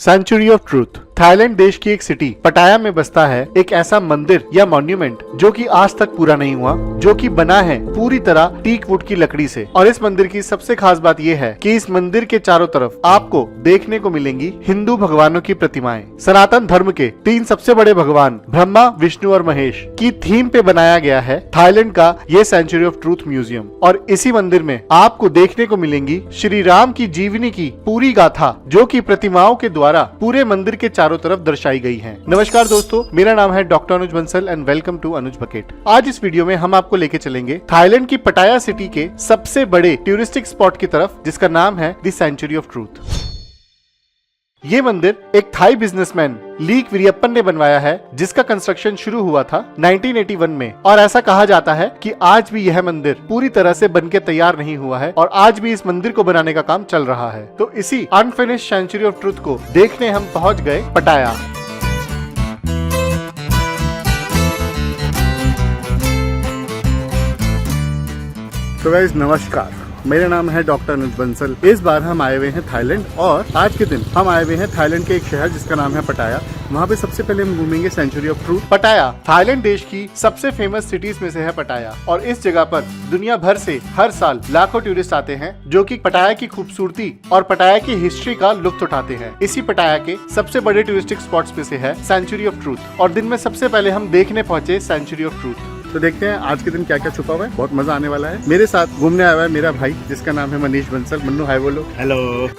Century of truth Thailand देश की एक सिटी पटाया में बसता है एक ऐसा मंदिर या मॉन्यूमेंट जो कि आज तक पूरा नहीं हुआ, जो कि बना है पूरी तरह टीक वुड की लकड़ी से। और इस मंदिर की सबसे खास बात यह है कि इस मंदिर के चारों तरफ आपको देखने को मिलेंगी हिंदू भगवानों की प्रतिमाएं। सनातन धर्म के 3 सबसे बड़े भगवान ब्रह्मा, विष्णु और महेश की थीम पे बनाया गया है थाईलैंड का ये सेंचुरी ऑफ ट्रूथ म्यूजियम। और इसी मंदिर में आपको देखने को मिलेंगी श्री राम की जीवनी की पूरी गाथा, जो की प्रतिमाओं के द्वारा पूरे मंदिर के चारों तरफ दर्शाई गई है। नमस्कार दोस्तों, मेरा नाम है doctor Anuj Bansal and welcome to Anuj bucket. आज इस वीडियो में हम आपको लेके चलेंगे थाईलैंड की पटाया सिटी के सबसे बड़े टूरिस्टिक स्पॉट की तरफ, जिसका नाम है द सेंचुरी ऑफ ट्रूथ। ये मंदिर एक थाई बिजनेसमैन लीक विरियप्पन ने बनवाया है, जिसका कंस्ट्रक्शन शुरू हुआ था 1981 में। और ऐसा कहा जाता है कि आज भी यह मंदिर पूरी तरह से बनके तैयार नहीं हुआ है और आज भी इस मंदिर को बनाने का काम चल रहा है। तो इसी अनफिनिश्ड सेंचुरी ऑफ ट्रूथ को देखने हम पहुंच गए पटाया। तो गाइस नमस्कार, मेरा नाम है डॉक्टर अनुज बंसल। इस बार हम आए हुए हैं थाईलैंड और आज के दिन हम आए हुए हैं थाईलैंड के एक शहर जिसका नाम है पटाया। वहाँ पे सबसे पहले हम घूमेंगे सेंचुरी ऑफ ट्रूथ। पटाया थाईलैंड देश की सबसे फेमस सिटीज में से है पटाया, और इस जगह पर दुनिया भर से हर साल लाखों टूरिस्ट आते हैं जो कि पटाया की खूबसूरती और पटाया की हिस्ट्री का लुत्फ उठाते हैं। इसी पटाया के सबसे बड़े टूरिस्टिक स्पॉट्स में से है सेंचुरी ऑफ ट्रूथ, और दिन में सबसे पहले हम देखने पहुंचे सेंचुरी ऑफ ट्रूथ। तो देखते हैं आज के दिन क्या क्या छुपा हुआ है, बहुत मजा आने वाला है। मेरे साथ घूमने आया हुआ है मेरा भाई जिसका नाम है मनीष बंसल। मन्नू हाय बोलो। हेलो।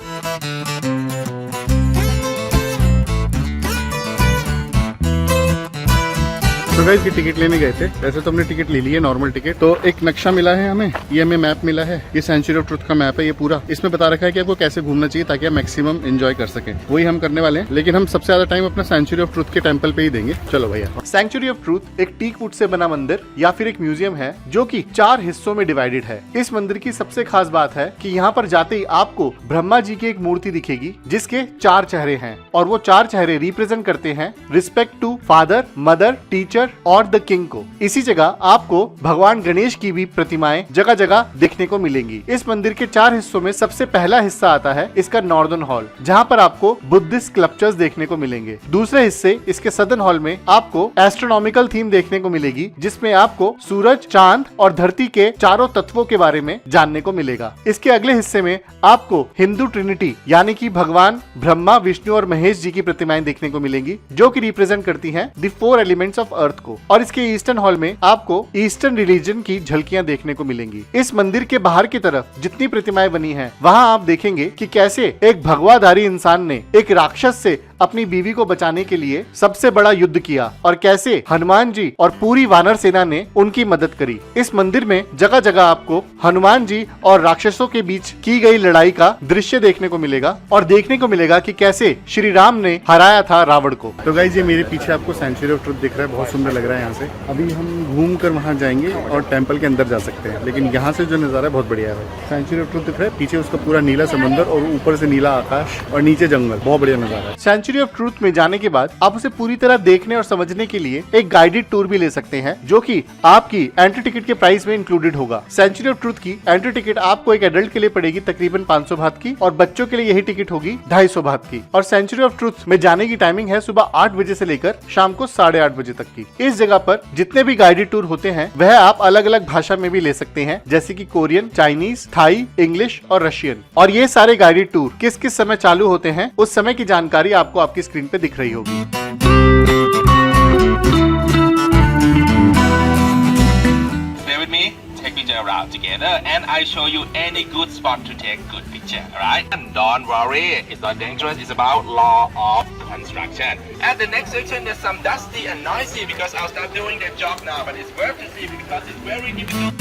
तो गाइस की टिकट लेने गए थे, वैसे तो हमने टिकट ले ली है, नॉर्मल टिकट। तो एक नक्शा मिला है हमें, ये हमें मैप मिला है, ये सेंचुरी ऑफ ट्रूथ का मैप है। ये पूरा इसमें बता रखा है कि आपको कैसे घूमना चाहिए ताकि आप मैक्सिमम एंजॉय कर सकें। वही हम करने वाले हैं, लेकिन हम सबसे ज्यादा टाइम अपना सेंचुरी ऑफ ट्रूथ के टेंपल पे ही देंगे। चलो भैया। सेंचुरी ऑफ ट्रूथ एक टीक वुड से बना मंदिर या फिर एक म्यूजियम है जो की 4 हिस्सों में डिवाइडेड है। इस मंदिर की सबसे खास बात है कि यहाँ पर जाते ही आपको ब्रह्मा जी की एक मूर्ति दिखेगी जिसके 4 चेहरे हैं, और वो 4 चेहरे रिप्रेजेंट करते हैं respect to father, mother, teacher और द किंग को। इसी जगह आपको भगवान गणेश की भी प्रतिमाएं जगह जगह देखने को मिलेंगी। इस मंदिर के 4 हिस्सों में सबसे पहला हिस्सा आता है इसका नॉर्दर्न हॉल, जहाँ पर आपको बुद्धिस्ट स्कल्पचर्स देखने को मिलेंगे। दूसरे हिस्से इसके सदर्न हॉल में आपको एस्ट्रोनॉमिकल थीम देखने को मिलेगी, जिसमें आपको सूरज, चांद और धरती के चारों तत्वों के बारे में जानने को मिलेगा। इसके अगले हिस्से में आपको हिंदू ट्रिनिटी यानी कि भगवान ब्रह्मा, विष्णु और महेश जी की प्रतिमाएं देखने को मिलेंगी, जो कि रिप्रेजेंट करती हैं द 4 एलिमेंट्स ऑफ अर्थ को। और इसके ईस्टर्न हॉल में आपको ईस्टर्न रिलीजन की झलकियां देखने को मिलेंगी। इस मंदिर के बाहर की तरफ जितनी प्रतिमाएं बनी हैं, वहां आप देखेंगे कि कैसे एक भगवाधारी इंसान ने एक राक्षस से अपनी बीवी को बचाने के लिए सबसे बड़ा युद्ध किया, और कैसे हनुमान जी और पूरी वानर सेना ने उनकी मदद करी। इस मंदिर में जगह जगह आपको हनुमान जी और राक्षसों के बीच की गई लड़ाई का दृश्य देखने को मिलेगा, और देखने को मिलेगा कि कैसे श्री राम ने हराया था रावण को। तो गाइस ये मेरे पीछे आपको सेंचुरी ऑफ ट्रूथ दिख रहा है, बहुत सुंदर लग रहा है। यहाँ से अभी हम घूम कर वहाँ जाएंगे और टेम्पल के अंदर जा सकते हैं, लेकिन यहाँ से जो नजारा है बहुत बढ़िया है। सेंचुरी ऑफ ट्रूथ दिख रहा है, पीछे उसका पूरा नीला समुद्र और ऊपर से नीला आकाश और नीचे जंगल, बहुत बढ़िया नजारा है। सेंचुरी ऑफ ट्रूथ में जाने के बाद आप उसे पूरी तरह देखने और समझने के लिए एक गाइडेड टूर भी ले सकते हैं, जो कि आपकी एंट्री टिकट के प्राइस में इंक्लूडेड होगा। सेंचुरी ऑफ ट्रूथ की एंट्री टिकट आपको एक एडल्ट के लिए पड़ेगी तकरीबन 500 बात की, और बच्चों के लिए यही टिकट होगी 250 बात की। और सेंचुरी ऑफ ट्रूथ में जाने की टाइमिंग है सुबह 8 बजे से लेकर शाम को 8:30 बजे तक की। इस जगह पर जितने भी गाइडेड टूर होते हैं वह आप अलग अलग भाषा में भी ले सकते हैं, जैसे कि कोरियन, चाइनीज, थाई, इंग्लिश और रशियन। और ये सारे गाइडेड टूर किस किस समय चालू होते हैं उस समय की जानकारी आपको आपकी स्क्रीन पे दिख रही होगी। Stay with me, take picture around together, and I show you any good spot to take good picture, alright? And don't worry, it's not dangerous, it's about law of construction. At the next section there's some dusty and noisy because I'll start doing that job now, but it's worth to see because it's very difficult.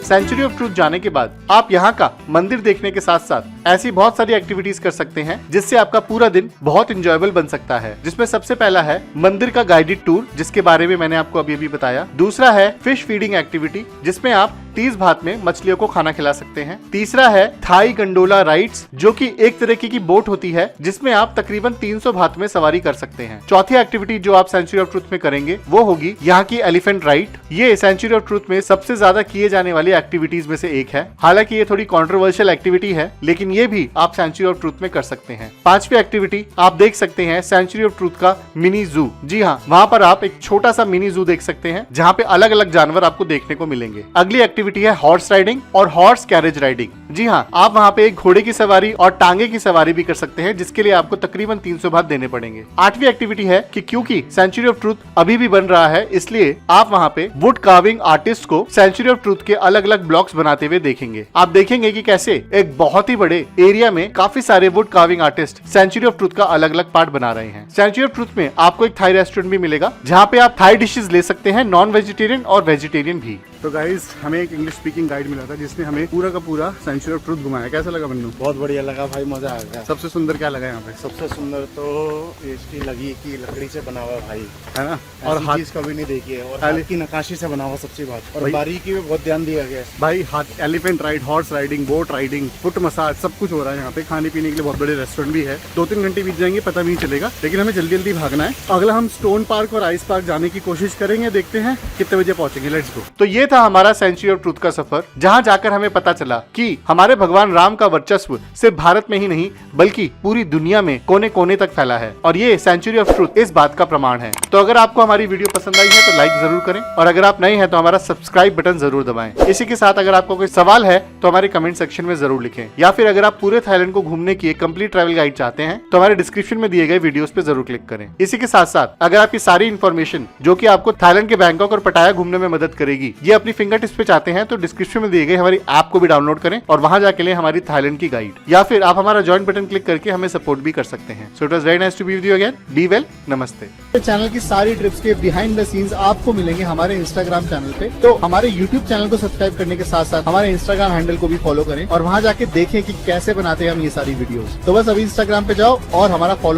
Sanctuary of truth जाने के बाद आप यहाँ का मंदिर देखने के साथ साथ ऐसी बहुत सारी एक्टिविटीज कर सकते हैं जिससे आपका पूरा दिन बहुत इंजॉयबल बन सकता है। जिसमें सबसे पहला है मंदिर का गाइडेड टूर, जिसके बारे में मैंने आपको अभी अभी बताया। दूसरा है फिश फीडिंग एक्टिविटी, जिसमें आप 30 बात में मछलियों को खाना खिला सकते हैं। तीसरा है थाई गंडोला राइड्स, जो कि एक तरीके की बोट होती है जिसमें आप तकरीबन 300 बात में सवारी कर सकते हैं। चौथी एक्टिविटी जो आप सेंचुरी ऑफ ट्रुथ में करेंगे वो होगी यहाँ की एलिफेंट राइड। ये सेंचुरी ऑफ ट्रुथ में सबसे ज्यादा किए जाने वाली एक्टिविटीज में से एक है। हालांकि ये थोड़ी कंट्रोवर्शियल एक्टिविटी है, लेकिन ये भी आप सेंचुरी ऑफ ट्रुथ में कर सकते हैं। पांचवी एक्टिविटी आप देख सकते हैं सेंचुरी ऑफ ट्रुथ का मिनी जू। जी हाँ, वहाँ पर आप एक छोटा सा मिनी जू देख सकते हैं जहाँ पे अलग अलग जानवर आपको देखने को मिलेंगे। अगली एक्टिविटी है हॉर्स राइडिंग और हॉर्स कैरेज राइडिंग। जी हाँ, आप वहाँ पे एक घोड़े की सवारी और टांगे की सवारी भी कर सकते हैं, जिसके लिए आपको तकरीबन 300 बात देने पड़ेंगे। आठवीं एक्टिविटी है कि क्योंकि सेंचुरी ऑफ ट्रुथ अभी भी बन रहा है, इसलिए आप वहाँ पे वुड कार्विंग आर्टिस्ट को सेंचुरी ऑफ ट्रुथ के अलग अलग ब्लॉक्स बनाते हुए देखेंगे। आप देखेंगे कि कैसे एक बहुत ही बड़े एरिया में काफी सारे wood carving artist sanctuary of truth का अलग अलग पार्ट बना रहे हैं। सेंचुरी ऑफ ट्रुथ में आपको एक थाई रेस्टोरेंट भी मिलेगा जहाँ पे आप थाई डिशेज ले सकते हैं, नॉन वेजिटेरियन और वेजिटेरियन भी। तो गाइस, हमें एक इंग्लिश स्पीकिंग गाइड मिला था जिसने हमें पूरा का पूरा सेंचुरी ऑफ ट्रुथ घुमाया। कैसा लगा बन्नू? बहुत बढ़िया लगा भाई, मजा आ गया। सबसे सुंदर क्या लगा यहाँ पे? सबसे सुंदर तो इसकी लगी कि लकड़ी से बना हुआ भाई, है ना, और हाथ चीज कभी नहीं देखी है, और हाथ की नक्काशी से बना हुआ सबसे बात, और बारीकी में बहुत ध्यान दिया गया भाई। हाथ elephant ride, horse riding, boat riding, foot massage, सब कुछ हो रहा है यहाँ पे। खाने पीने के लिए बहुत बड़े रेस्टोरेंट भी है। 2-3 घंटे बीत जाएंगे पता भी नहीं चलेगा, लेकिन हमें जल्दी जल्दी भागना है। अगला हम स्टोन पार्क और आइस पार्क जाने की कोशिश करेंगे, देखते हैं कितने बजे पहुंचेंगे। Let's go. तो ये था हमारा सेंचुरी ऑफ ट्रुथ का सफर, जहाँ जाकर हमें पता चला कि हमारे भगवान राम का वर्चस्व सिर्फ भारत में ही नहीं बल्कि पूरी दुनिया में कोने कोने तक फैला है, और ये सेंचुरी ऑफ ट्रुथ इस बात का प्रमाण है। तो अगर आपको हमारी वीडियो पसंद आई है तो लाइक जरूर करें, और अगर आप नए हैं तो हमारा सब्सक्राइब बटन जरूर दबाएं। इसी के साथ अगर आपको कोई सवाल है तो हमारे कमेंट सेक्शन में जरूर लिखें, या फिर अगर आप पूरे थाईलैंड को घूमने की एक कंप्लीट ट्रैवल गाइड चाहते हैं तो हमारे डिस्क्रिप्शन में दिए गए वीडियोस पे जरूर क्लिक करें। इसी के साथ साथ अगर आपकी सारी इन्फॉर्मेशन जो कि आपको थाईलैंड के बैंकॉक और पटाया घूमने में मदद करेगी, ये अपनी फिंगर टिप्स पे चाहते हैं तो डिस्क्रिप्शन में दिए गए हमारी ऐप को भी डाउनलोड करें और वहां जाके लें हमारी थाईलैंड की गाइड, या फिर आप हमारा ज्वाइन बटन क्लिक करके हमें सपोर्ट भी कर सकते हैं। So it was very nice to be with you again. Be well, नमस्ते। चैनल की सारी ट्रिप्स के बिहाइंड द सीन्स आपको मिलेंगे हमारे इंस्टाग्राम चैनल पे। तो हमारे यूट्यूब चैनल को सब्सक्राइब करने के साथ साथ हमारे इंस्टाग्राम हैंडल को भी फॉलो करें और वहां जाके देखें कि कैसे बनाते हैं हम ये सारी वीडियोस। तो बस अभी इंस्टाग्राम पे जाओ और हमारा फॉलो